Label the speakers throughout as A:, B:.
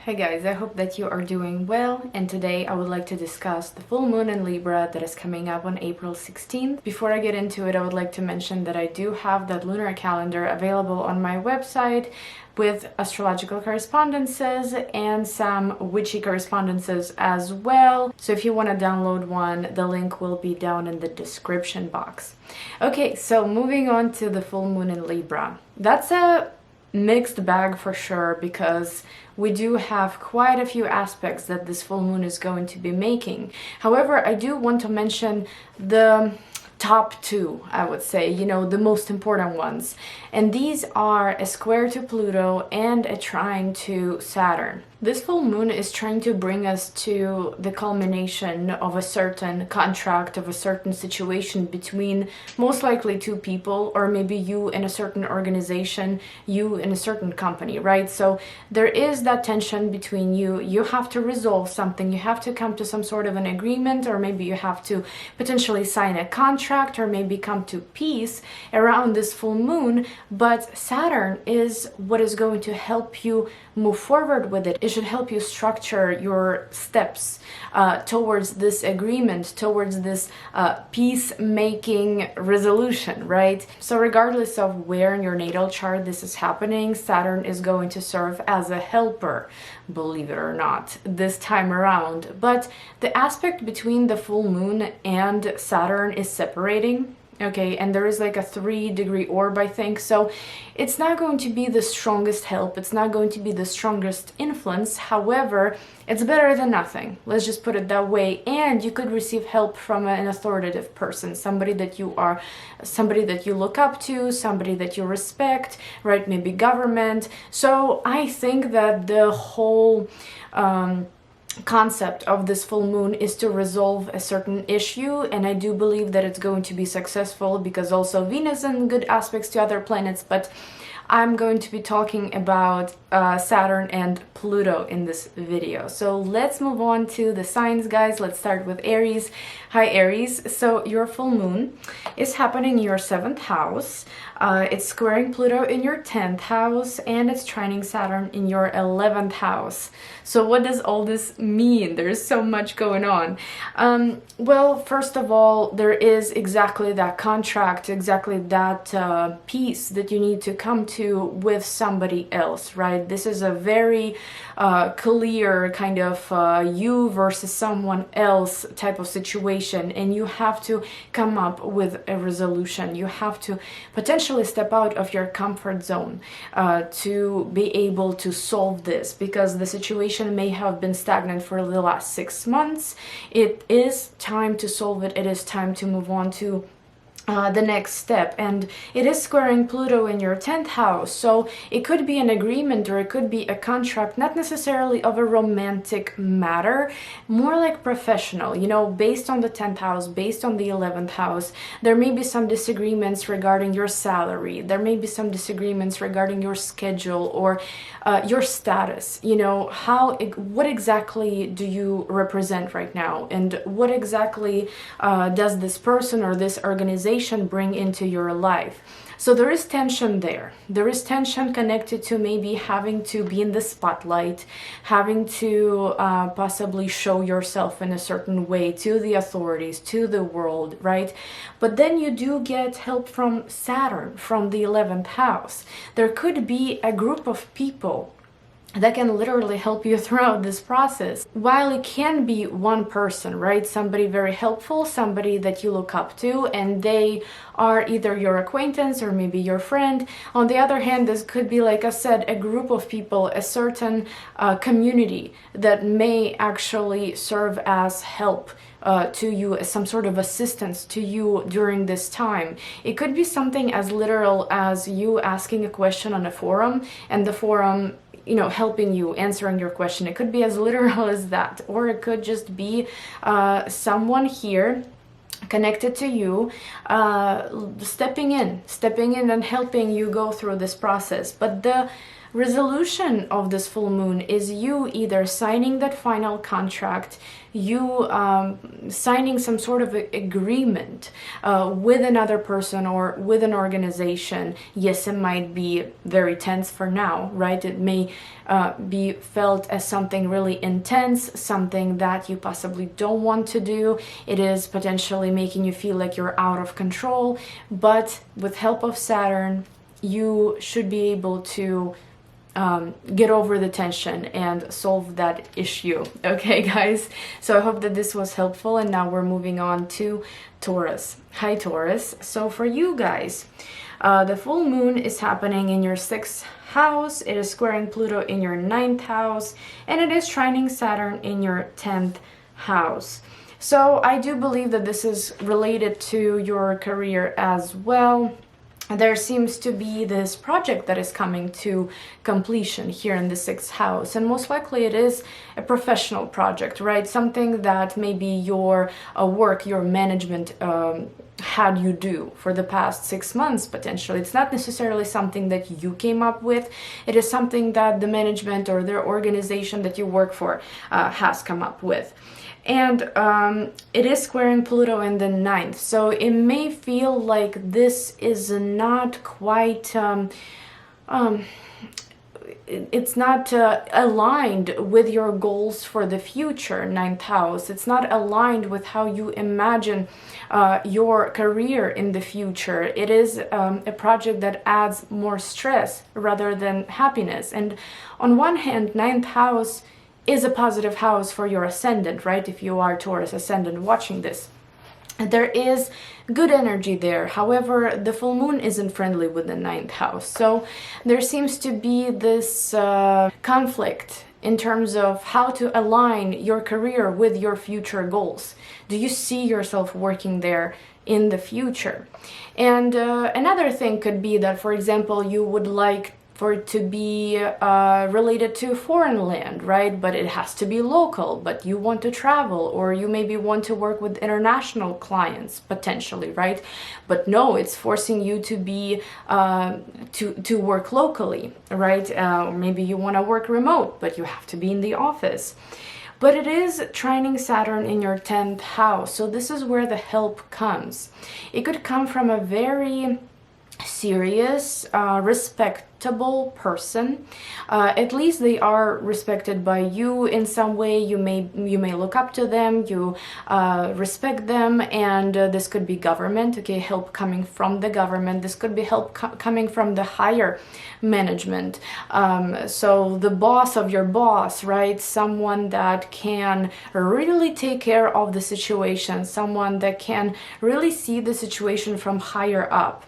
A: Hey guys, I hope that you are doing well, and today I would like to discuss the full moon in Libra that is coming up on April 16th. Before I get into it, I would like to mention that I do have that lunar calendar available on my website with astrological correspondences and some witchy correspondences as well. So if you want to download one, the link will be down in the description box. Okay, so moving on to the full moon in Libra. That's a mixed bag for sure, because we do have quite a few aspects that this full moon is going to be making. However, I do want to mention the top two, I would say, the most important ones. And these are a square to Pluto and a trine to Saturn. This full moon is trying to bring us to the culmination of a certain contract, of a certain situation between most likely two people, or maybe you in a certain organization, you in a certain company, right? So there is that tension between you. You have to resolve something, you have to come to some sort of an agreement, or maybe you have to potentially sign a contract, or maybe come to peace around this full moon. But Saturn is what is going to help you move forward with it. It should help you structure your steps towards this agreement, towards this peacemaking resolution, right? So regardless of where in your natal chart this is happening, Saturn is going to serve as a helper, believe it or not, this time around. But the aspect between the full moon and Saturn is separating. Okay, and there is like a 3-degree orb, I think. So it's not going to be the strongest help. It's not going to be the strongest influence. However, it's better than nothing. Let's just put it that way. And you could receive help from an authoritative person, somebody that you look up to, somebody that you respect, right? Maybe government. So I think that the whole concept of this full moon is to resolve a certain issue, and I do believe that it's going to be successful, because also Venus and good aspects to other planets. But I'm going to be talking about Saturn and Pluto in this video. So let's move on to the signs, guys. Let's start with Aries. Hi Aries, so your full moon is happening in your 7th house. It's squaring Pluto in your 10th house, and it's trining Saturn in your 11th house. So what does all this mean? There's so much going on. Well, first of all, there is exactly that contract, exactly that peace that you need to come to with somebody else, right? This is a very clear kind of you versus someone else type of situation, and you have to come up with a resolution. You have to potentially step out of your comfort zone to be able to solve this, because the situation may have been stagnant for the last 6 months. It is time to solve it. It is time to move on to the next step. And it is squaring Pluto in your 10th house, so it could be an agreement, or it could be a contract, not necessarily of a romantic matter, more like professional, based on the 10th house, based on the 11th house. There may be some disagreements regarding your salary, there may be some disagreements regarding your schedule, or your status. What exactly do you represent right now, and what exactly does this person or this organization bring into your life? So there is tension there. There is tension connected to maybe having to be in the spotlight, having to possibly show yourself in a certain way to the authorities, to the world, right? But then you do get help from Saturn, from the 11th house. There could be a group of people that can literally help you throughout this process. While it can be one person, right? Somebody very helpful, somebody that you look up to, and they are either your acquaintance or maybe your friend. On the other hand, this could be, like I said, a group of people, a certain community that may actually serve as help to you, as some sort of assistance to you during this time. It could be something as literal as you asking a question on a forum, and the forum helping you, answering your question. It could be as literal as that, or it could just be someone here connected to you stepping in and helping you go through this process. But the resolution of this full moon is you either signing that final contract, you signing some sort of agreement with another person or with an organization. Yes, it might be very tense for now, right? It may be felt as something really intense, something that you possibly don't want to do. It is potentially making you feel like you're out of control, but with help of Saturn, you should be able to get over the tension and solve that issue. Okay, guys? So I hope that this was helpful, and now we're moving on to Taurus. Hi, Taurus. So for you guys, the full moon is happening in your 6th house. It is squaring Pluto in your 9th house, and it is trining Saturn in your 10th house. So I do believe that this is related to your career as well. There seems to be this project that is coming to completion here in the 6th house, and most likely it is a professional project, right? Something that maybe your work, your management had you do for the past 6 months, potentially. It's not necessarily something that you came up with. It is something that the management or their organization that you work for has come up with. And it is squaring Pluto in the 9th, so it may feel like this is not quite it's not aligned with your goals for the future, 9th house. It's not aligned with how you imagine your career in the future. It is a project that adds more stress rather than happiness. And on one hand, 9th house is a positive house for your ascendant, right? If you are Taurus ascendant watching this, there is good energy there. However, the full moon isn't friendly with the 9th house. So there seems to be this conflict in terms of how to align your career with your future goals. Do you see yourself working there in the future? And another thing could be that, for example, you would like for it to be related to foreign land, right? But it has to be local, but you want to travel, or you maybe want to work with international clients, potentially, right? But no, it's forcing you to be, to work locally, right? Or maybe you want to work remote, but you have to be in the office. But it is trining Saturn in your 10th house, so this is where the help comes. It could come from a very serious, respectable person. At least they are respected by you in some way. You may look up to them, you respect them, and this could be government, okay, help coming from the government. This could be help coming from the higher management. So the boss of your boss, right? Someone that can really take care of the situation, someone that can really see the situation from higher up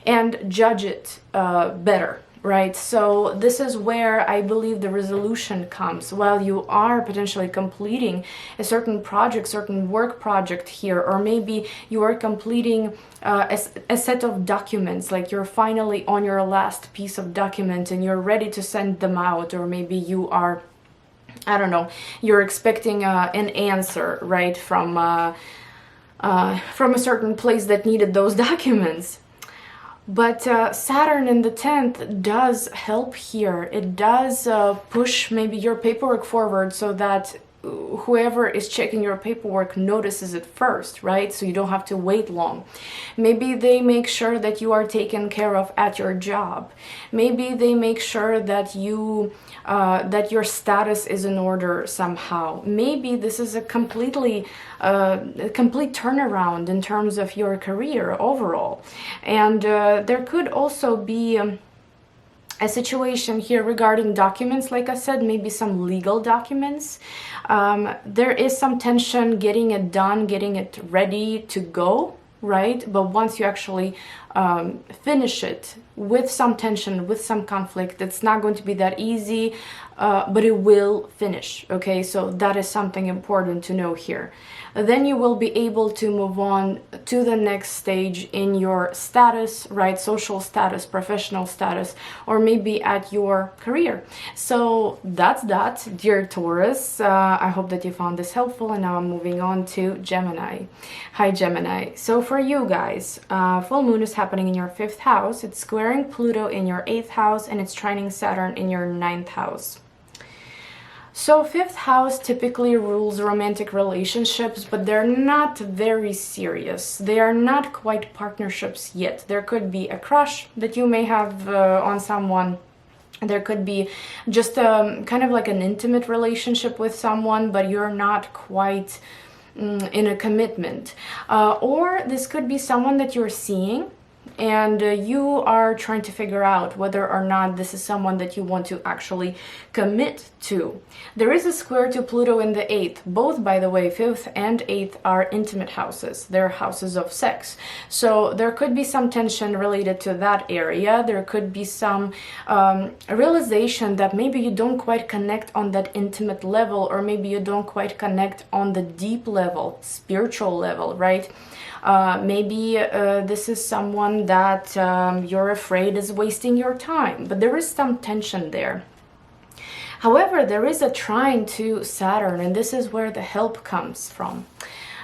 A: and judge it better, right? So this is where I believe the resolution comes. While you are potentially completing a certain project, certain work project here, or maybe you are completing a set of documents, like you're finally on your last piece of document and you're ready to send them out, or maybe you are, I don't know, you're expecting an answer, right, from a certain place that needed those documents. But Saturn in the 10th does help here. It does push maybe your paperwork forward so that whoever is checking your paperwork notices it first, right? So you don't have to wait long. Maybe they make sure that you are taken care of at your job. Maybe they make sure that you that your status is in order somehow. Maybe this is a complete turnaround in terms of your career overall. And there could also be a situation here regarding documents, like I said, maybe some legal documents. There is some tension getting it done, getting it ready to go, right? But once you actually finish it with some tension, with some conflict, it's not going to be that easy, but it will finish, okay? So that is something important to know here. Then you will be able to move on to the next stage in your status, right? Social status, professional status, or maybe at your career. So that's that, dear Taurus. I hope that you found this helpful, and now I'm moving on to Gemini. Hi, Gemini. So for you guys, full moon is happening in your 5th house. It's squaring Pluto in your 8th house, and it's trining Saturn in your 9th house. So 5th house typically rules romantic relationships, but they're not very serious. They are not quite partnerships yet. There could be a crush that you may have on someone. There could be just kind of like an intimate relationship with someone, but you're not quite in a commitment. Or this could be someone that you're seeing, and you are trying to figure out whether or not this is someone that you want to actually commit to. There is a square to Pluto in the 8th. Both, by the way, 5th and 8th are intimate houses. They're houses of sex. So there could be some tension related to that area. There could be some realization that maybe you don't quite connect on that intimate level, or maybe you don't quite connect on the deep level, spiritual level, right? Maybe this is someone that you're afraid is wasting your time, but there is some tension there. However, there is a trine to Saturn, and this is where the help comes from.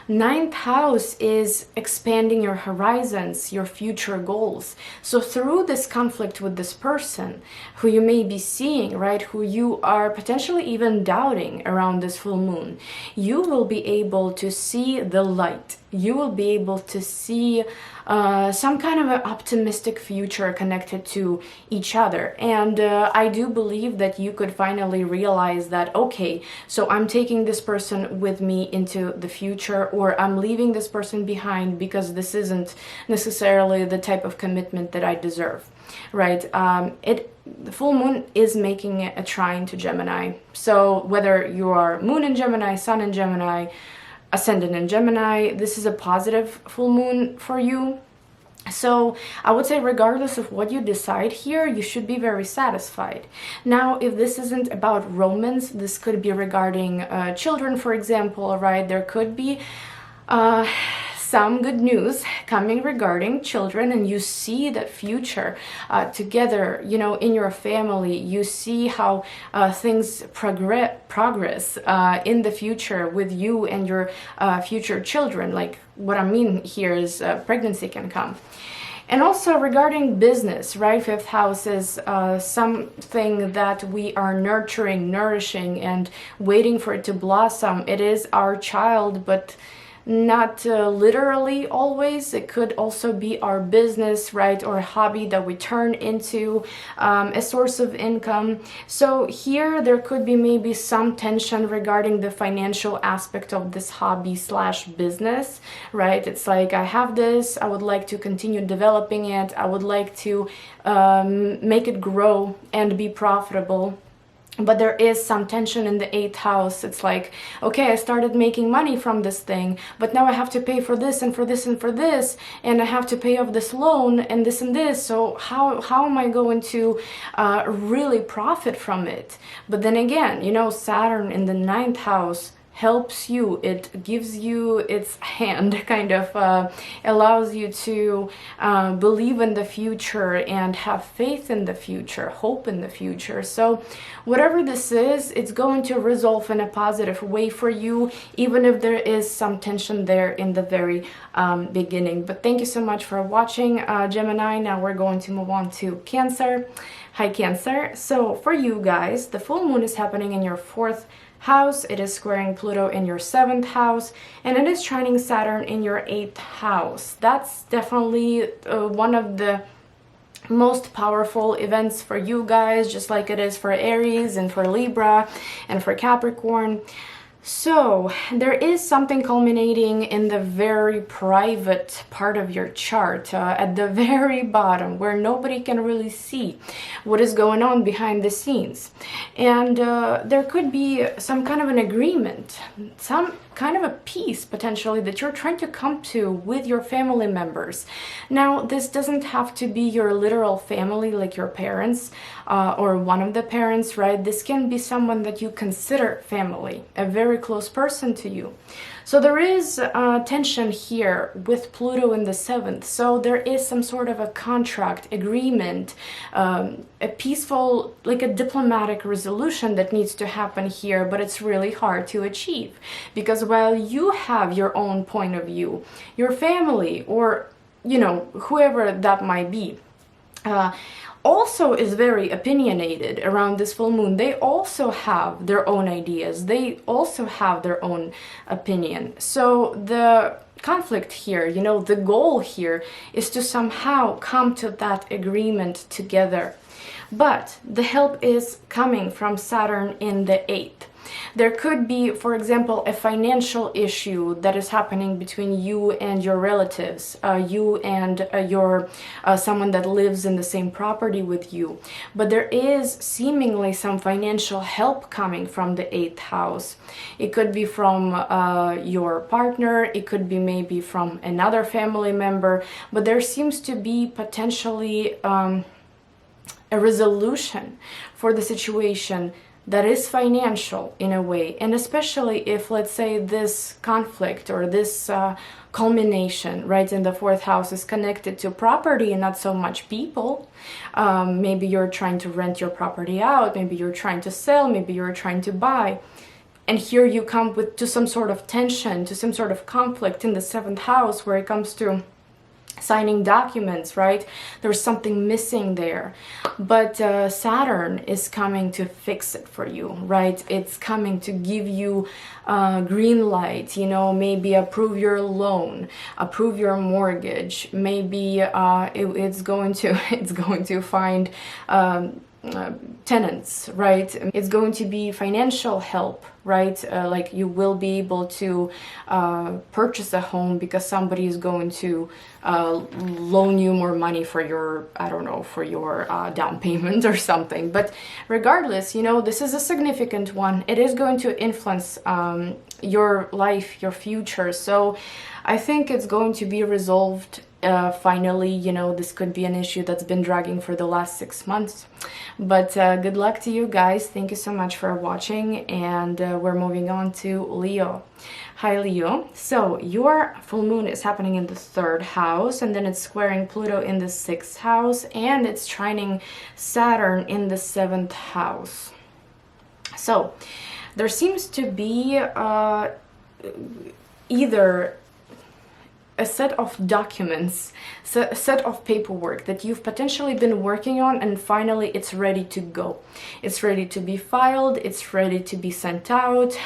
A: 9th house is expanding your horizons, your future goals. So through this conflict with this person who you may be seeing, right, who you are potentially even doubting around this full moon, you will be able to see the light. You will be able to see some kind of an optimistic future connected to each other. And I do believe that you could finally realize that, okay, so I'm taking this person with me into the future, or I'm leaving this person behind because this isn't necessarily the type of commitment that I deserve, right? The full moon is making a trine to Gemini. So whether you are moon in Gemini, sun in Gemini, ascendant in Gemini, this is a positive full moon for you. So I would say regardless of what you decide here, you should be very satisfied. Now, if this isn't about romance, this could be regarding children, for example, right? There could be some good news coming regarding children, and you see that future together, you know, in your family. You see how things progress in the future with you and your future children. Like, what I mean here is pregnancy can come. And also regarding business, right? 5th house is something that we are nurturing, nourishing, and waiting for it to blossom. It is our child, but not literally always. It could also be our business, right, or a hobby that we turn into a source of income. So here there could be maybe some tension regarding the financial aspect of this hobby slash business, right? It's like, I have this, I would like to continue developing it, I would like to make it grow and be profitable. But there is some tension in the 8th house. It's like, okay, I started making money from this thing, but now I have to pay for this and for this and for this, and I have to pay off this loan and this and this. So how am I going to really profit from it? But then again, you know, Saturn in the 9th house helps you. It gives you its hand, kind of allows you to believe in the future and have faith in the future, hope in the future. So whatever this is, it's going to resolve in a positive way for you, even if there is some tension there in the very beginning. But thank you so much for watching, Gemini. Now we're going to move on to Cancer. Hi, Cancer. So for you guys, the full moon is happening in your 4th house. It is squaring Pluto in your 7th house, and it is trining Saturn in your 8th house. That's definitely one of the most powerful events for you guys, just like it is for Aries and for Libra and for Capricorn. So there is something culminating in the very private part of your chart, at the very bottom, where nobody can really see what is going on behind the scenes. And there could be some kind of an agreement, some kind of a peace potentially that you're trying to come to with your family members. Now, this doesn't have to be your literal family, like your parents or one of the parents, right? This can be someone that you consider family, a very close person to you. So there is tension here with Pluto in the 7th. So there is some sort of a contract, agreement, a peaceful, like a diplomatic resolution that needs to happen here, but it's really hard to achieve. Because while you have your own point of view, your family or you know, whoever that might be, also is very opinionated around this full moon. They also have their own ideas. They also have their own opinion. So the conflict here, you know, the goal here is to somehow come to that agreement together. But the help is coming from Saturn in the 8th. There could be, for example, a financial issue that is happening between you and your relatives, you and your someone that lives in the same property with you. But there is seemingly some financial help coming from the 8th house. It could be from your partner, it could be maybe from another family member, but there seems to be potentially a resolution for the situation that is financial in a way. And especially if, let's say, this conflict or this culmination, right, in the 4th house is connected to property and not so much people. Maybe you're trying to rent your property out, maybe you're trying to sell, maybe you're trying to buy. And here you come to some sort of tension, to some sort of conflict in the 7th house where it comes to signing documents, right? There's something missing there. But Saturn is coming to fix it for you, right? It's coming to give you green light, you know, maybe approve your loan, approve your mortgage. Maybe it's going to find tenants, right? It's going to be financial help, right? Like you will be able to purchase a home because somebody is going to loan you more money for your, I don't know, for your down payment or something. But regardless, you know, this is a significant one. It is going to influence your life, your future. So I think it's going to be resolved finally. You know, this could be an issue that's been dragging for the last 6 months. But good luck to you guys. Thank you so much for watching, and we're moving on to Leo. Hi Leo. So your full moon is happening in the 3rd house, and then it's squaring Pluto in the 6th house, and it's trining Saturn in the 7th house. So there seems to be either a set of documents, a set of paperwork that you've potentially been working on, and finally it's ready to go. It's ready to be filed, it's ready to be sent out,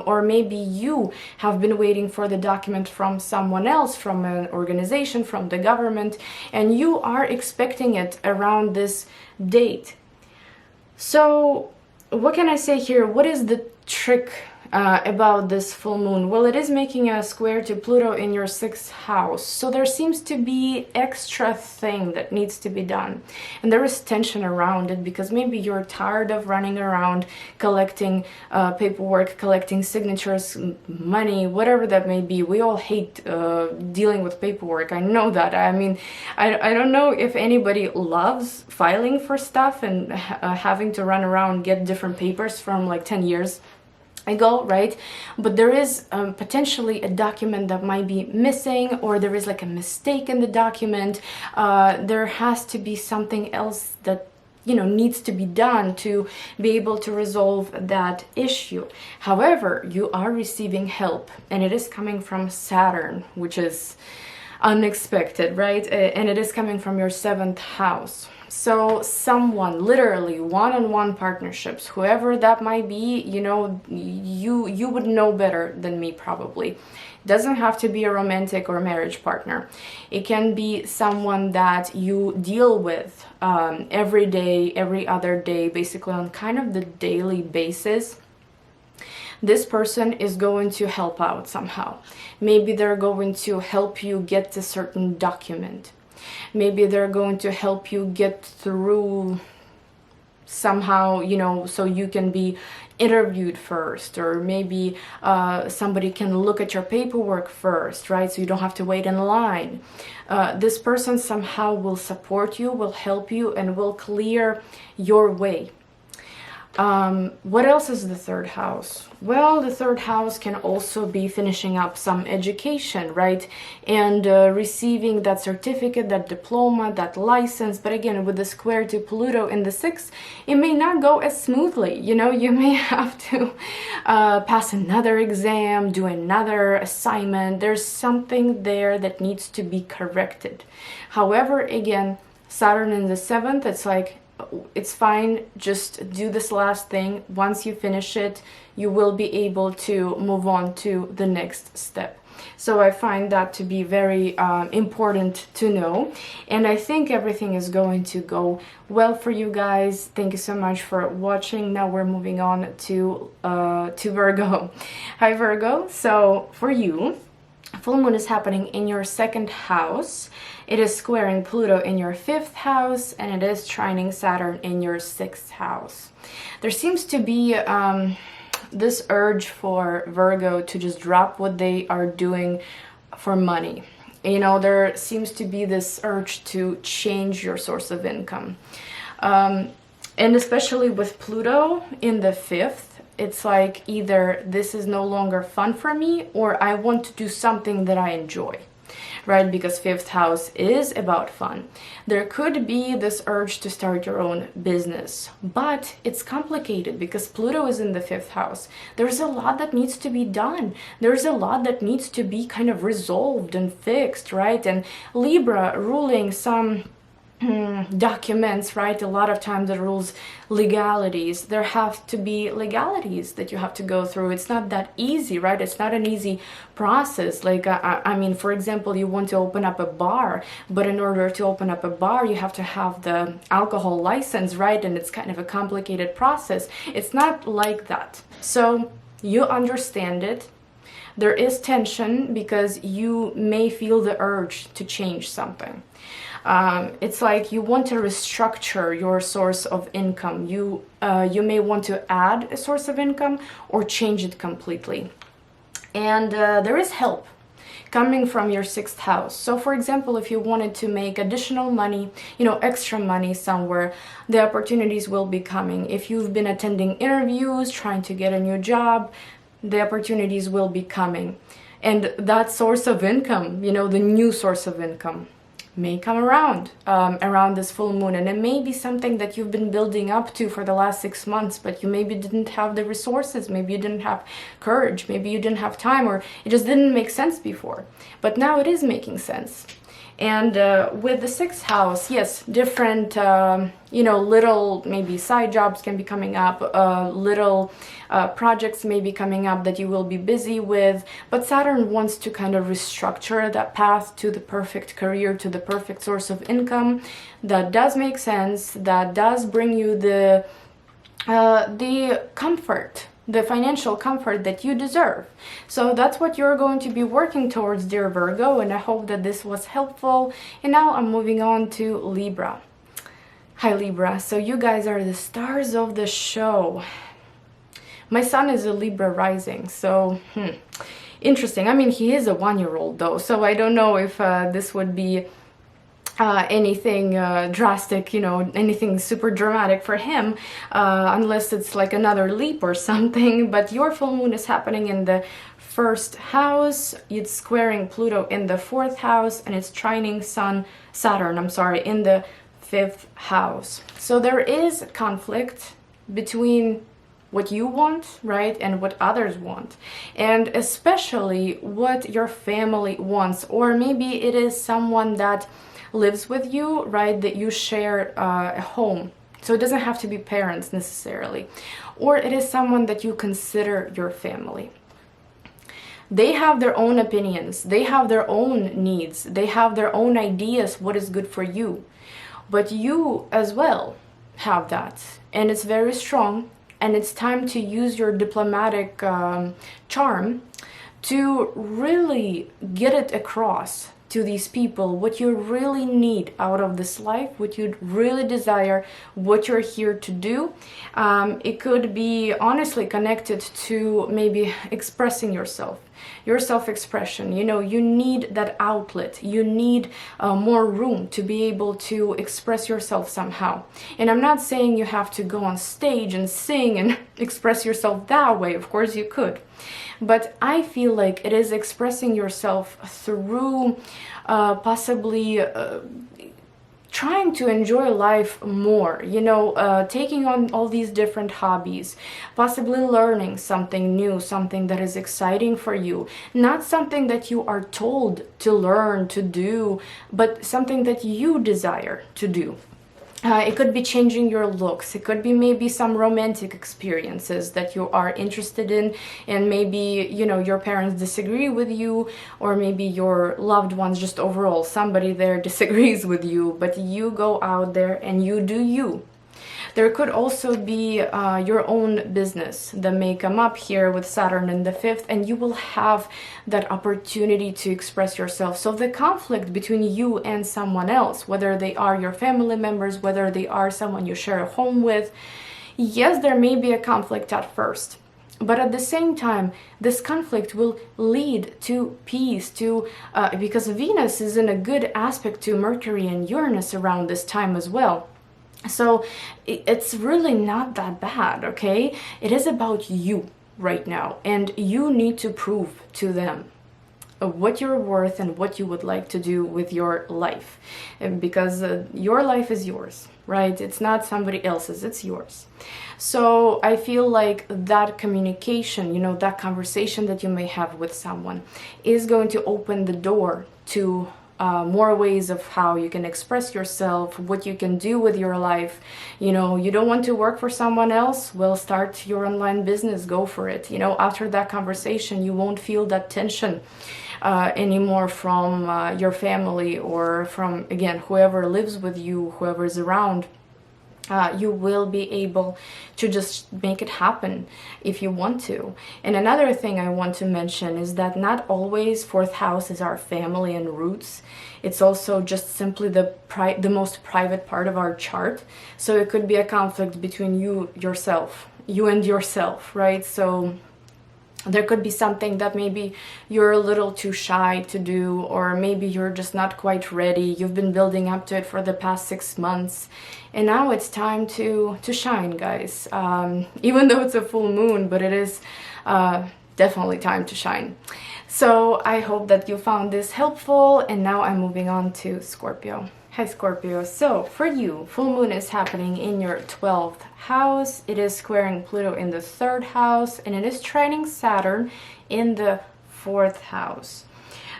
A: or maybe you have been waiting for the document from someone else, from an organization, from the government, and you are expecting it around this date. So what can I say here? What is the trick about this full moon? Well, it is making a square to Pluto in your 6th house, so there seems to be extra thing that needs to be done, and there is tension around it because maybe you're tired of running around collecting paperwork, collecting signatures, money, whatever that may be. We all hate dealing with paperwork. I know that. I mean, I don't know if anybody loves filing for stuff and having to run around get different papers from like 10 years ago, right? But there is potentially a document that might be missing, or there is like a mistake in the document. There has to be something else that, you know, needs to be done to be able to resolve that issue. However, you are receiving help, and it is coming from Saturn, which is unexpected, right? And it is coming from your 7th house. So someone, literally one-on-one partnerships, whoever that might be, you know, you would know better than me probably. It doesn't have to be a romantic or marriage partner. It can be someone that you deal with every day, every other day, basically on kind of the daily basis. This person is going to help out somehow. Maybe they're going to help you get a certain document. Maybe they're going to help you get through somehow, you know, so you can be interviewed first, or maybe somebody can look at your paperwork first, right? So you don't have to wait in line. This person somehow will support you, will help you, and will clear your way. What else is the third house? Well, the third house can also be finishing up some education, right? And receiving that certificate, that diploma, that license. But again, with the square to Pluto in the sixth, it may not go as smoothly. You know, you may have to pass another exam, do another assignment. There's something there that needs to be corrected. However, again, Saturn in the seventh, it's like, it's fine, just do this last thing. Once you finish it, you will be able to move on to the next step. So I find that to be very important to know, and I think everything is going to go well for you guys. Thank you so much for watching. Now we're moving on to Virgo. Hi Virgo. So for you, full moon is happening in your second house. It is squaring Pluto in your fifth house, and it is trining Saturn in your sixth house. There seems to be this urge for Virgo to just drop what they are doing for money. You know, there seems to be this urge to change your source of income. And especially with Pluto in the fifth, it's like either this is no longer fun for me, or I want to do something that I enjoy, right? Because fifth house is about fun. There could be this urge to start your own business, but it's complicated because Pluto is in the fifth house. There's a lot that needs to be done. There's a lot that needs to be kind of resolved and fixed, right? And Libra ruling some documents, right? A lot of times it rules legalities. There have to be legalities that you have to go through. It's not that easy, right? It's not an easy process. Like I mean, for example, you want to open up a bar, but in order to open up a bar, you have to have the alcohol license, right? And it's kind of a complicated process. It's not like that. So you understand it. There is tension because you may feel the urge to change something. It's like you want to restructure your source of income. You may want to add a source of income or change it completely. And there is help coming from your sixth house. So for example, if you wanted to make additional money, you know, extra money somewhere, the opportunities will be coming. If you've been attending interviews, trying to get a new job, the opportunities will be coming. And that source of income, you know, the new source of income, may come around this full moon, and it may be something that you've been building up to for the last 6 months, but you maybe didn't have the resources, maybe you didn't have courage, maybe you didn't have time, or it just didn't make sense before. But now it is making sense. And with the sixth house, yes, different, you know, little maybe side jobs can be coming up, little projects may be coming up that you will be busy with. But Saturn wants to kind of restructure that path to the perfect career, to the perfect source of income that does make sense, that does bring you the comfort, the financial comfort that you deserve. So that's what you're going to be working towards, dear Virgo, and I hope that this was helpful. And now I'm moving on to Libra. Hi Libra, so you guys are the stars of the show. My son is a Libra rising, so interesting. I mean, he is a 1-year-old though, so I don't know if this would be anything drastic, you know, anything super dramatic for him, unless it's like another leap or something. But your full moon is happening in the first house, it's squaring Pluto in the fourth house, and it's trining Saturn, in the fifth house. So there is conflict between what you want, right, and what others want, and especially what your family wants, or maybe it is someone that lives with you, right, that you share a home. So it doesn't have to be parents necessarily, or it is someone that you consider your family. They have their own opinions, they have their own needs, they have their own ideas what is good for you, but you as well have that, and it's very strong. And it's time to use your diplomatic charm to really get it across to these people what you really need out of this life, what you really desire, what you're here to do. It could be honestly connected to maybe expressing yourself, your self-expression. You know, you need that outlet, you need more room to be able to express yourself somehow. And I'm not saying you have to go on stage and sing and express yourself that way. Of course you could, but I feel like it is expressing yourself through possibly trying to enjoy life more, you know, taking on all these different hobbies, possibly learning something new, something that is exciting for you, not something that you are told to learn, to do, but something that you desire to do. It could be changing your looks. It could be maybe some romantic experiences that you are interested in, and maybe, you know, your parents disagree with you, or maybe your loved ones, just overall, somebody there disagrees with you, but you go out there and you do you. There could also be your own business that may come up here with Saturn in the 5th, and you will have that opportunity to express yourself. So the conflict between you and someone else, whether they are your family members, whether they are someone you share a home with, yes, there may be a conflict at first. But at the same time, this conflict will lead to peace, because Venus is in a good aspect to Mercury and Uranus around this time as well. So it's really not that bad, okay? It is about you right now, and you need to prove to them what you're worth and what you would like to do with your life, because your life is yours, right? It's not somebody else's, it's yours. So I feel like that communication, you know, that conversation that you may have with someone is going to open the door to more ways of how you can express yourself, what you can do with your life. You know, you don't want to work for someone else? Well, start your online business, go for it. You know, after that conversation, you won't feel that tension anymore from your family, or from, again, whoever lives with you, whoever is around. You will be able to just make it happen if you want to. And another thing I want to mention is that not always 4th house is our family and roots. It's also just simply the most private part of our chart. So it could be a conflict between you and yourself, right? So there could be something that maybe you're a little too shy to do, or maybe you're just not quite ready. You've been building up to it for the past 6 months, and now it's time to shine, guys. Even though it's a full moon, but it is definitely time to shine. So I hope that you found this helpful, and now I'm moving on to Scorpio. Hi Scorpio, so for you, full moon is happening in your 12th house. It is squaring Pluto in the 3rd house, and it is trining Saturn in the 4th house.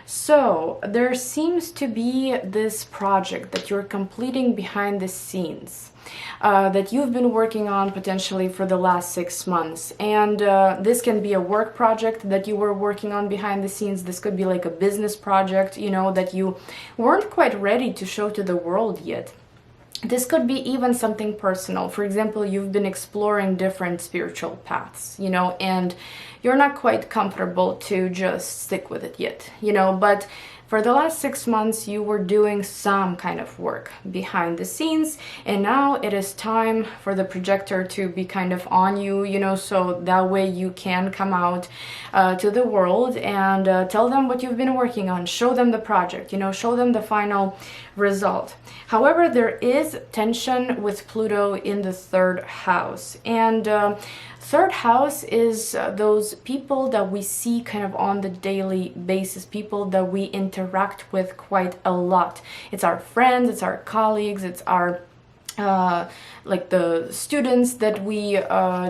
A: So there seems to be this project that you're completing behind the scenes, that you've been working on potentially for the last 6 months. And this can be a work project that you were working on behind the scenes. This could be like a business project, you know, that you weren't quite ready to show to the world yet. This could be even something personal. For example, you've been exploring different spiritual paths, you know, and you're not quite comfortable to just stick with it yet, you know, but for the last 6 months, you were doing some kind of work behind the scenes, and now it is time for the projector to be kind of on you, you know, so that way you can come out to the world and tell them what you've been working on, show them the project, you know, show them the final result. However, there is tension with Pluto in the 3rd house, and 3rd house is those people that we see kind of on the daily basis, people that we interact with quite a lot. It's our friends, it's our colleagues, it's our like the students that we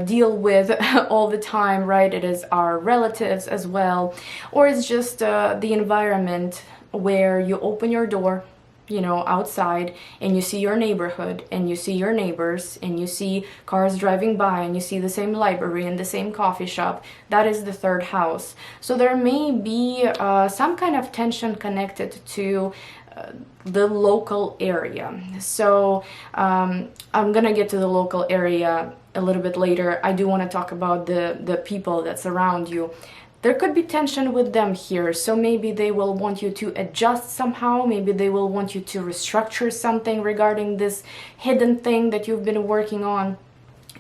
A: deal with all the time, right? It is our relatives as well, or it's just the environment where you open your door, you know, outside, and you see your neighborhood, and you see your neighbors, and you see cars driving by, and you see the same library and the same coffee shop. That is the 3rd house. So there may be some kind of tension connected to the local area. So I'm gonna get to the local area a little bit later. I do want to talk about the people that surround you. there could be tension with them here. So maybe they will want you to adjust somehow. Maybe they will want you to restructure something regarding this hidden thing that you've been working on.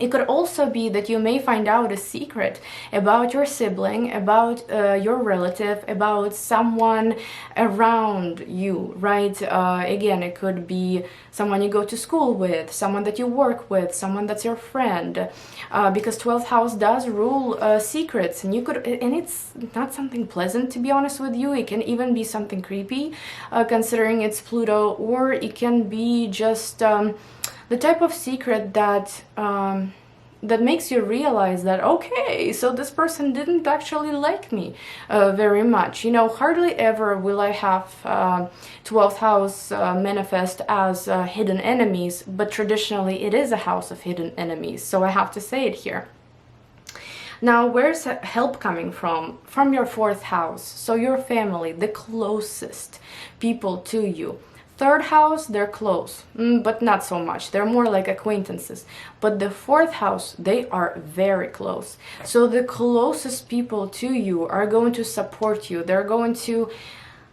A: It could also be that you may find out a secret about your sibling, about your relative, about someone around you, right? Again, it could be someone you go to school with, someone that you work with, someone that's your friend, because 12th house does rule secrets, and it's not something pleasant, to be honest with you. It can even be something creepy, considering it's Pluto, or it can be just the type of secret that that makes you realize that, okay, so this person didn't actually like me very much. You know, hardly ever will I have 12th house manifest as hidden enemies, but traditionally it is a house of hidden enemies, so I have to say it here. Now, where's help coming from? From your 4th house, so your family, the closest people to you. 3rd house, they're close, but not so much. They're more like acquaintances. But the 4th house, they are very close. So the closest people to you are going to support you. They're going to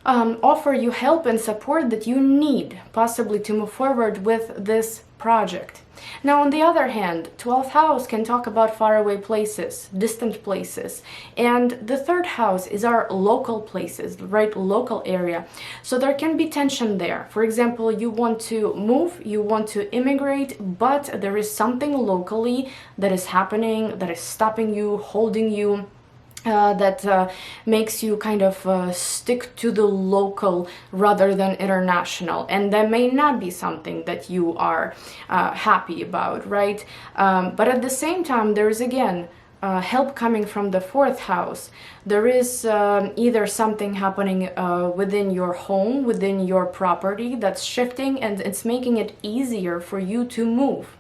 A: offer you help and support that you need, possibly to move forward with this project. Now, on the other hand, 12th house can talk about faraway places, distant places, and the 3rd house is our local places, right? Local area. So there can be tension there. For example, you want to move, you want to immigrate, but there is something locally that is happening, that is stopping you, holding you, that makes you kind of stick to the local rather than international, and that may not be something that you are happy about, right? But at the same time, there's again help coming from the 4th house. There is either something happening within your home, within your property, that's shifting, and it's making it easier for you to move.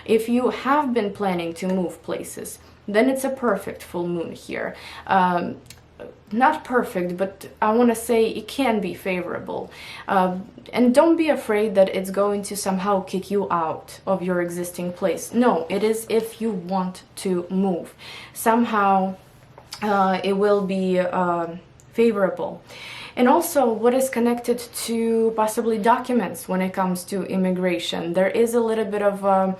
A: If you have been planning to move places, then it's a perfect full moon here. Not perfect, but I want to say it can be favorable. And don't be afraid that it's going to somehow kick you out of your existing place. No, it is if you want to move. Somehow it will be favorable. And also what is connected to possibly documents when it comes to immigration. There is a little bit of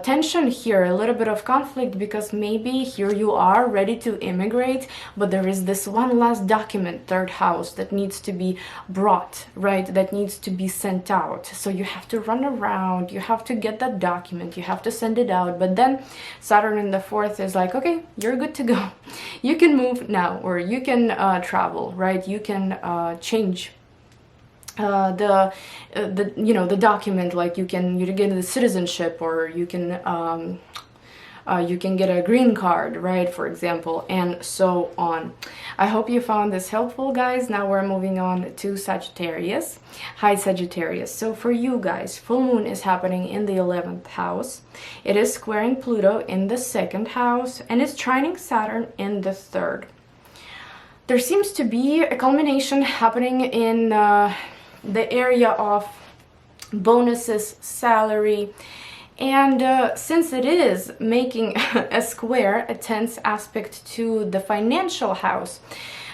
A: tension here, a little bit of conflict, because maybe here you are ready to immigrate, but there is this one last document, 3rd house, that needs to be brought, right? That needs to be sent out. So you have to run around, you have to get that document, you have to send it out. But then Saturn in the 4th is like, okay, you're good to go. You can move now, or you can travel, right? You can change the document, like you can get the citizenship, or you can get a green card, right, for example, and so on. I hope you found this helpful, guys. Now we're moving on to Sagittarius. Hi, Sagittarius. So for you guys, full moon is happening in the 11th house. It is squaring Pluto in the 2nd house, and it's trining Saturn in the 3rd. There seems to be a culmination happening in the area of bonuses, salary, and since it is making a square, a tense aspect to the financial house,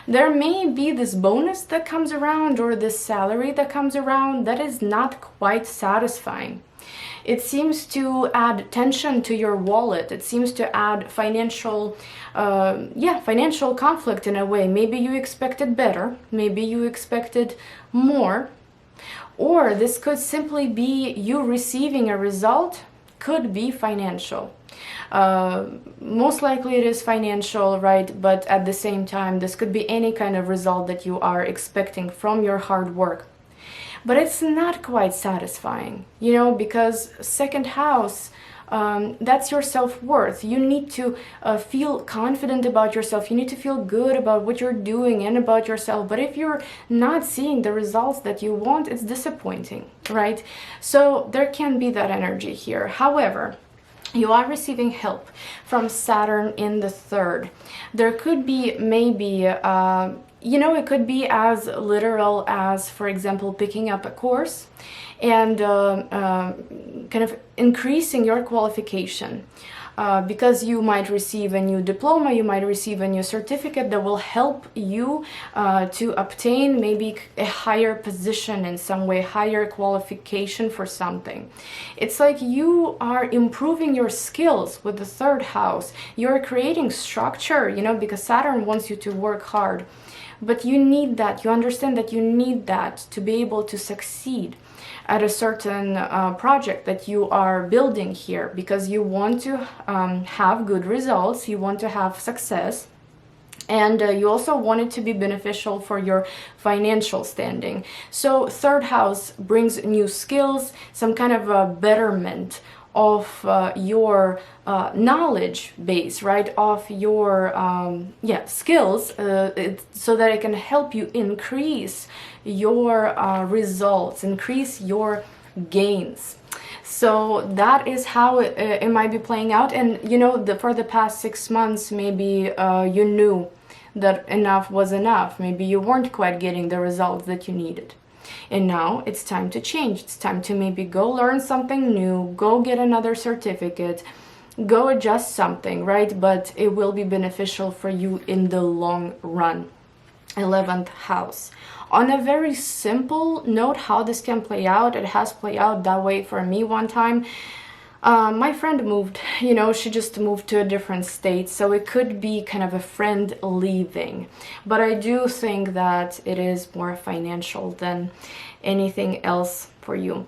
A: there may be this bonus that comes around, or this salary that comes around, that is not quite satisfying. It seems to add tension to your wallet. It seems to add financial conflict in a way. Maybe you expected better, maybe you expected more, or this could simply be you receiving a result, could be financial. Most likely it is financial, right? But at the same time, this could be any kind of result that you are expecting from your hard work. But it's not quite satisfying, you know, because 2nd house, that's your self-worth. You need to feel confident about yourself. You need to feel good about what you're doing and about yourself. But if you're not seeing the results that you want, it's disappointing, right? So there can be that energy here. However, you are receiving help from Saturn in the 3rd. There could be maybe it could be as literal as, for example, picking up a course and kind of increasing your qualification. because you might receive a new diploma, you might receive a new certificate that will help you to obtain maybe a higher position in some way, higher qualification for something. It's like you are improving your skills with the third house. You're creating structure, you know, because Saturn wants you to work hard. But you need that. You understand that you need that to be able to succeed at a certain project that you are building here, because you want to have good results, you want to have success, and you also want it to be beneficial for your financial standing. So third house brings new skills, some kind of a betterment of your knowledge base, right, of your skills, so that it can help you increase your results, increase your gains. So that is how it might be playing out. And you know, for the past 6 months, maybe you knew that enough was enough. Maybe you weren't quite getting the results that you needed. And now it's time to change. It's time to maybe go learn something new, go get another certificate, go adjust something, right? But it will be beneficial for you in the long run. 11th house. On a very simple note, how this can play out, it has played out that way for me one time. My friend moved, you know, she just moved to a different state, so it could be kind of a friend leaving. But I do think that it is more financial than anything else for you.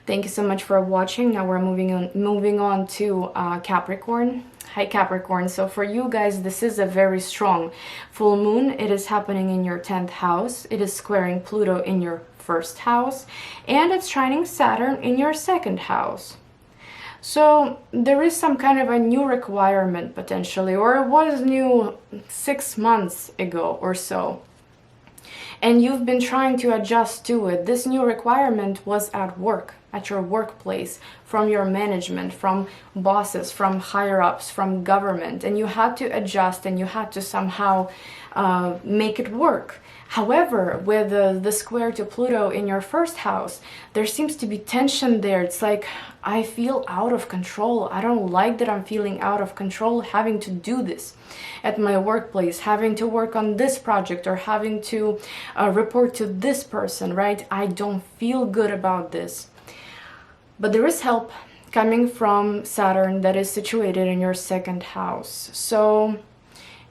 A: Thank you so much for watching. Now we're moving on to Capricorn. Hi Capricorn. So for you guys, this is a very strong full moon. It is happening in your 10th house. It is squaring Pluto in your 1st house, and it's trining Saturn in your 2nd house. So there is some kind of a new requirement potentially, or it was new 6 months ago or so, and you've been trying to adjust to it. This new requirement was at work, at your workplace, from your management, from bosses, from higher ups, from government, and you had to adjust and you had to somehow make it work. However, with the square to Pluto in your 1st house, there seems to be tension there. It's like, I feel out of control. I don't like that I'm feeling out of control having to do this at my workplace, having to work on this project, or having to report to this person, right? I don't feel good about this. But there is help coming from Saturn that is situated in your 2nd house. So,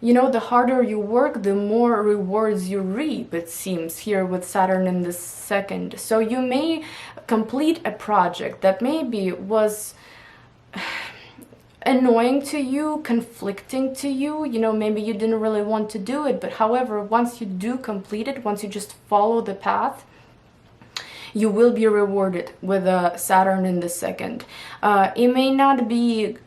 A: you know, the harder you work, the more rewards you reap, it seems, here with Saturn in the 2nd. So you may complete a project that maybe was annoying to you, conflicting to you, you know, maybe you didn't really want to do it, but however, once you do complete it, once you just follow the path, you will be rewarded with Saturn in the 2nd. It may not be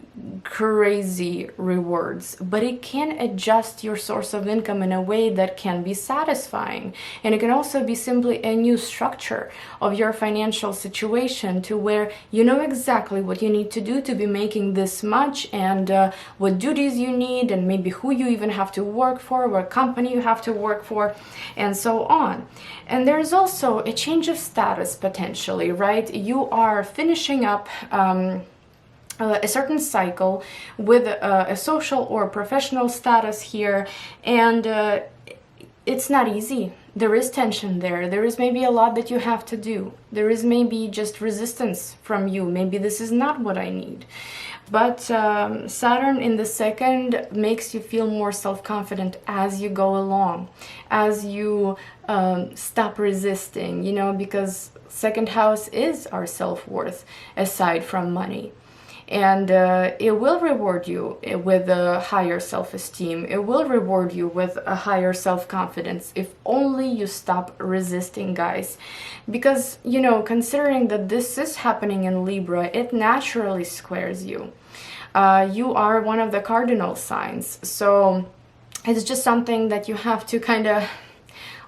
A: crazy rewards, but it can adjust your source of income in a way that can be satisfying. And it can also be simply a new structure of your financial situation, to where you know exactly what you need to do to be making this much, and what duties you need, and maybe who you even have to work for, what company you have to work for, and so on. And there's also a change of status potentially, right? You are finishing up a certain cycle with a social or professional status here, and it's not easy. There is tension there. There is maybe a lot that you have to do. There is maybe just resistance from you. Maybe this is not what I need. But Saturn in the 2nd makes you feel more self-confident as you go along, as you stop resisting, you know, because 2nd house is our self-worth aside from money. And it will reward you with a higher self-esteem. It will reward you with a higher self-confidence if only you stop resisting, guys. Because, you know, considering that this is happening in Libra, it naturally squares you. You are one of the cardinal signs. So it's just something that you have to kind of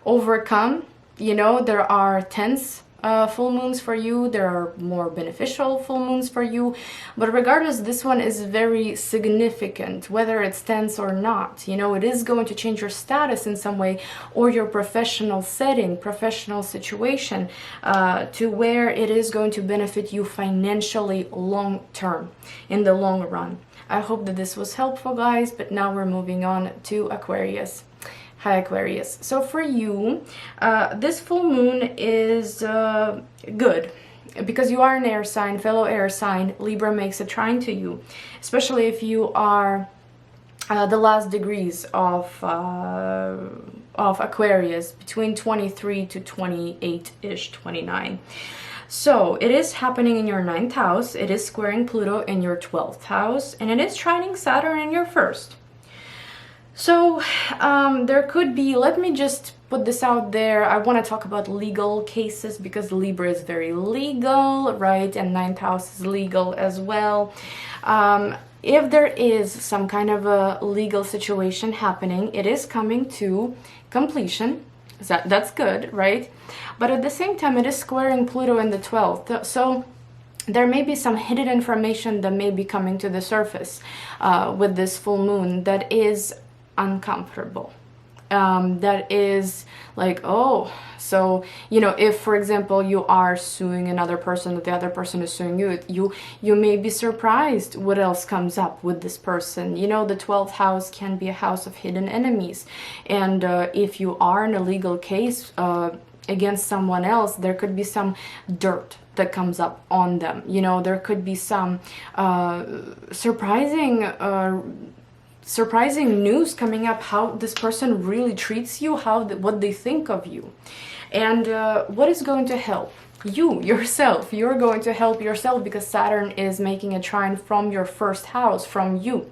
A: overcome. You know, there are tense full moons for you, there are more beneficial full moons for you, but regardless, this one is very significant, whether it's tense or not. You know, it is going to change your status in some way, or your professional setting, professional situation, to where it is going to benefit you financially long term, in the long run. I hope that this was helpful, guys, but now we're moving on to Aquarius. Hi, Aquarius. So for you, this full moon is good because you are an air sign, fellow air sign. Libra makes a trine to you, especially if you are the last degrees of Aquarius, between 23 to 28-ish, 29. So it is happening in your 9th house, it is squaring Pluto in your 12th house, and it is trining Saturn in your 1st. So there could be, let me just put this out there, I want to talk about legal cases because Libra is very legal, right? And 9th house is legal as well. If there is some kind of a legal situation happening, it is coming to completion. That's good, right? But at the same time, it is squaring Pluto in the 12th. So there may be some hidden information that may be coming to the surface with this full moon that is uncomfortable. That is like, oh, so, you know, if, for example, you are suing another person, that the other person is suing you, you may be surprised what else comes up with this person. You know, the 12th house can be a house of hidden enemies. And if you are in a legal case against someone else, there could be some dirt that comes up on them. You know, there could be some surprising news coming up, how this person really treats you, what they think of you. And what is going to help you yourself? You're going to help yourself because Saturn is making a trine from your 1st house, from you.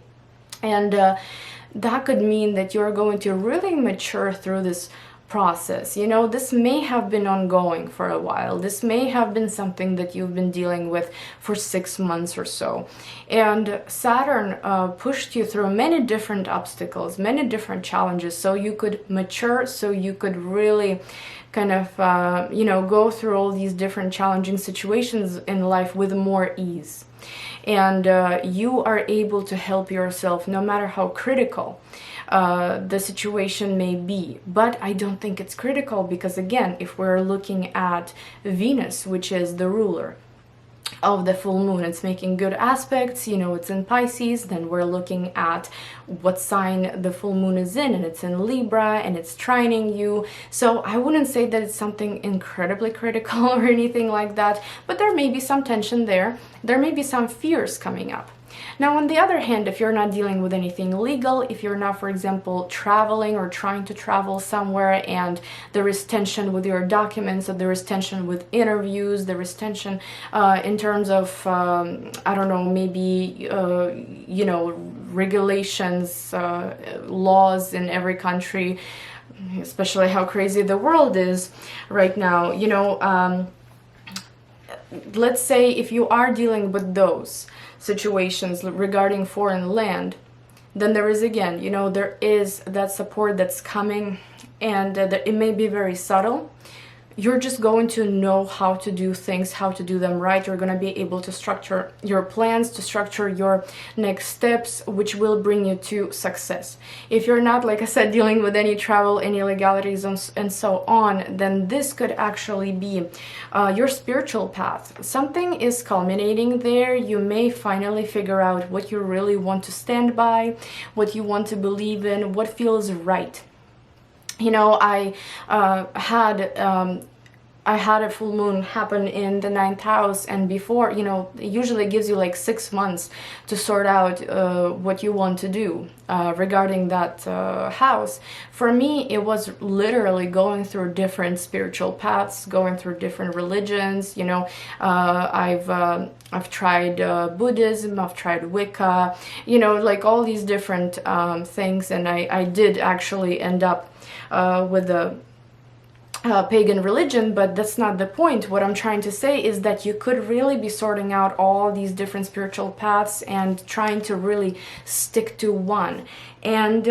A: And that could mean that you're going to really mature through this process. You know, this may have been ongoing for a while. This may have been something that you've been dealing with for 6 months or so. And Saturn pushed you through many different obstacles, many different challenges, so you could mature, so you could really kind of, you know, go through all these different challenging situations in life with more ease. And you are able to help yourself no matter how critical the situation may be. But I don't think it's critical because, again, if we're looking at Venus, which is the ruler of the full moon, it's making good aspects, you know, it's in Pisces, then we're looking at what sign the full moon is in, and it's in Libra, and it's trining you. So I wouldn't say that it's something incredibly critical or anything like that, but there may be some tension there. There may be some fears coming up. Now, on the other hand, if you're not dealing with anything illegal, if you're not, for example, traveling or trying to travel somewhere and there is tension with your documents, or there is tension with interviews, there is tension in terms of, I don't know, maybe, you know, regulations, laws in every country, especially how crazy the world is right now, you know, let's say if you are dealing with those situations regarding foreign land, then there is, again, you know, there is that support that's coming, and it may be very subtle. You're just going to know how to do things, how to do them right. You're going to be able to structure your plans, to structure your next steps, which will bring you to success. If you're not, like I said, dealing with any travel, any legalities and so on, then this could actually be your spiritual path. Something is culminating there. You may finally figure out what you really want to stand by, what you want to believe in, what feels right. You know, I had a full moon happen in the 9th house, and before, you know, it usually gives you like 6 months to sort out what you want to do regarding that house. For me, it was literally going through different spiritual paths, going through different religions. You know, I've tried Buddhism, I've tried Wicca, you know, like all these different things, and I did actually end up with a pagan religion, but that's not the point. What I'm trying to say is that you could really be sorting out all these different spiritual paths and trying to really stick to one. And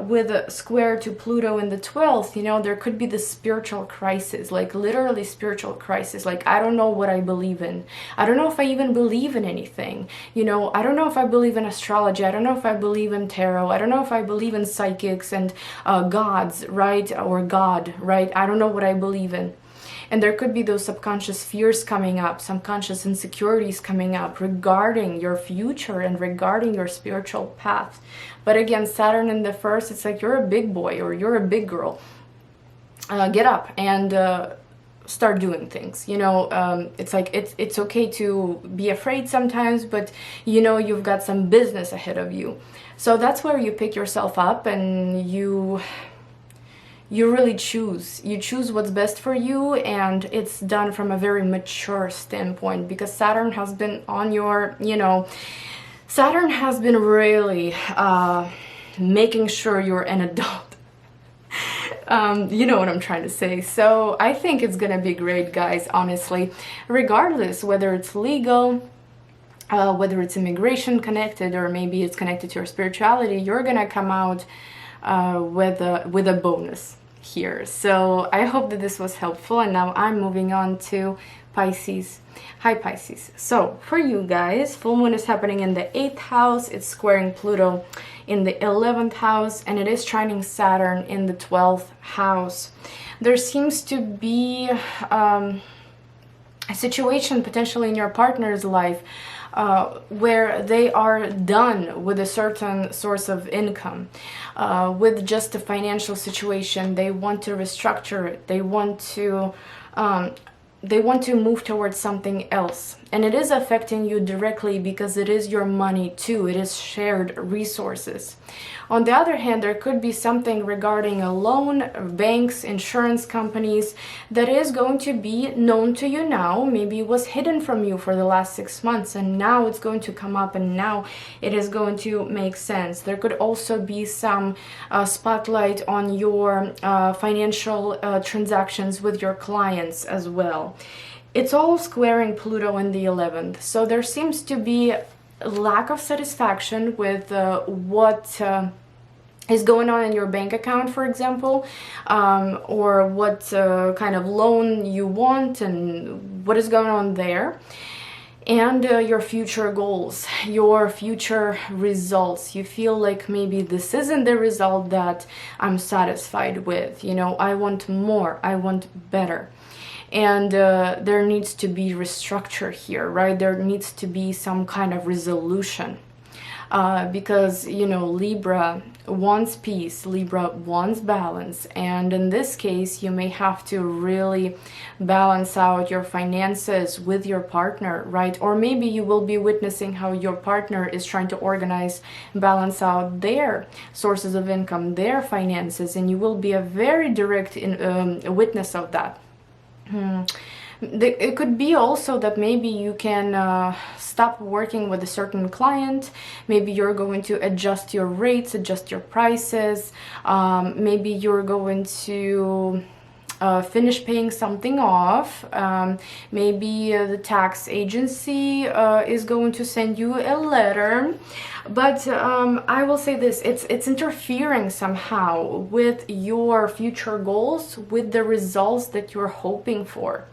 A: with a square to Pluto in the 12th, you know, there could be this spiritual crisis, like literally spiritual crisis. Like, I don't know what I believe in. I don't know if I even believe in anything. You know, I don't know if I believe in astrology. I don't know if I believe in tarot. I don't know if I believe in psychics and gods, right? Or God, right? I don't know what I believe in. And there could be those subconscious fears coming up, subconscious insecurities coming up regarding your future and regarding your spiritual path. But again, Saturn in the first, it's like you're a big boy or you're a big girl. Get up and start doing things. You know, it's like it's okay to be afraid sometimes, but you know you've got some business ahead of you. So that's where you pick yourself up and you really choose. You choose what's best for you, and it's done from a very mature standpoint, because Saturn has been on your, you know, Saturn has been really making sure you're an adult. You know what I'm trying to say. So I think it's gonna be great, guys, honestly, regardless whether it's legal, whether it's immigration connected, or maybe it's connected to your spirituality, you're gonna come out with a bonus here. So I hope that this was helpful, and now I'm moving on to Pisces. Hi Pisces. So for you guys, full moon is happening in the 8th house. It's squaring Pluto in the 11th house, and it is trining Saturn in the 12th house. There seems to be a situation potentially in your partner's life where they are done with a certain source of income, with just a financial situation. They want to restructure it. They want to move towards something else, and it is affecting you directly because it is your money too. It is shared resources. On the other hand, there could be something regarding a loan, banks, insurance companies that is going to be known to you now. Maybe it was hidden from you for the last 6 months, and now it's going to come up, and now it is going to make sense. There could also be some spotlight on your financial transactions with your clients as well. It's all squaring Pluto in the 11th, so there seems to be a lack of satisfaction with what is going on in your bank account, for example, or what kind of loan you want and what is going on there, and your future goals, your future results. You feel like maybe this isn't the result that I'm satisfied with. You know, I want more, I want better. And there needs to be restructure here, right? There needs to be some kind of resolution. Because, you know, Libra wants peace, Libra wants balance, and in this case you may have to really balance out your finances with your partner, right? Or maybe you will be witnessing how your partner is trying to organize, balance out their sources of income, their finances, and you will be a very direct witness of that. It could be also that maybe you can stop working with a certain client. Maybe you're going to adjust your rates, adjust your prices. Maybe you're going to finish paying something off. Maybe the tax agency is going to send you a letter. But I will say this, it's interfering somehow with your future goals, with the results that you're hoping for.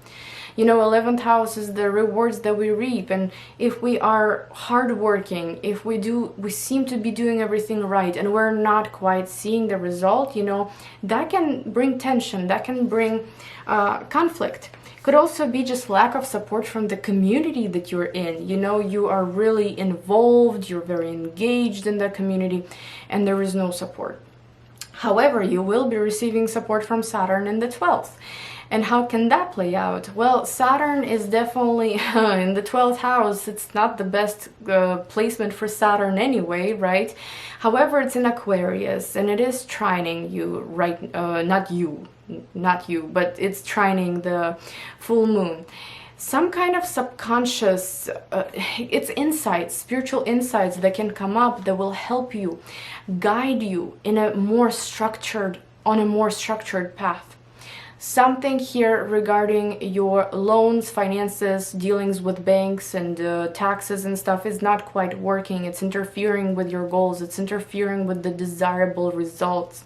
A: You know, 11th house is the rewards that we reap, and if we are hardworking, if we seem to be doing everything right, and we're not quite seeing the result, you know, that can bring tension, that can bring conflict. Could also be just lack of support from the community that you're in. You know, you are really involved, you're very engaged in the community, and there is no support. However, you will be receiving support from Saturn in the 12th. And how can that play out? Well, Saturn is definitely in the 12th house. It's not the best placement for Saturn anyway, right? However, it's in Aquarius, and it is trining you, right? Not you, but it's trining the full moon. Some kind of subconscious, it's insights, spiritual insights that can come up that will help you, guide you in on a more structured path. Something here regarding your loans, finances, dealings with banks and taxes and stuff is not quite working. It's interfering with your goals. It's interfering with the desirable results.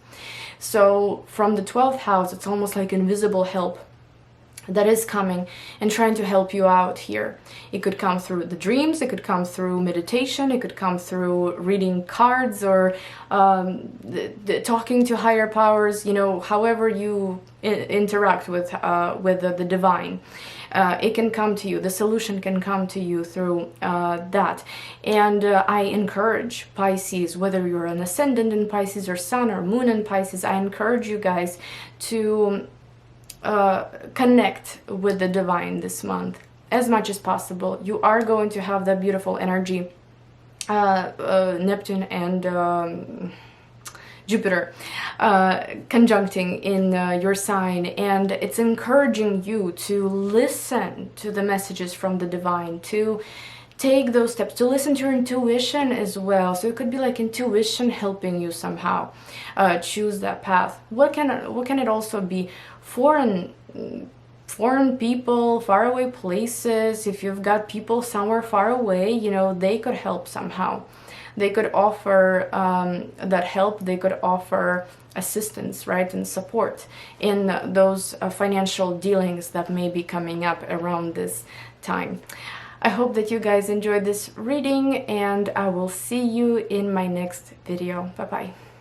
A: So from the 12th house, it's almost like invisible help that is coming and trying to help you out here. It could come through the dreams, it could come through meditation, it could come through reading cards, or talking to higher powers, you know, however you interact with the divine. It can come to you, the solution can come to you through that. And I encourage Pisces, whether you're an ascendant in Pisces or sun or moon in Pisces, I encourage you guys to connect with the divine this month as much as possible. You are going to have that beautiful energy, Neptune and Jupiter conjuncting in your sign, and it's encouraging you to listen to the messages from the divine, to take those steps, to listen to your intuition as well. So it could be like intuition helping you somehow choose that path. What can it also be? Foreign people, faraway places. If you've got people somewhere far away, you know, they could help somehow. They could offer that help. They could offer assistance, right, and support in those financial dealings that may be coming up around this time. I hope that you guys enjoyed this reading, and I will see you in my next video. Bye bye.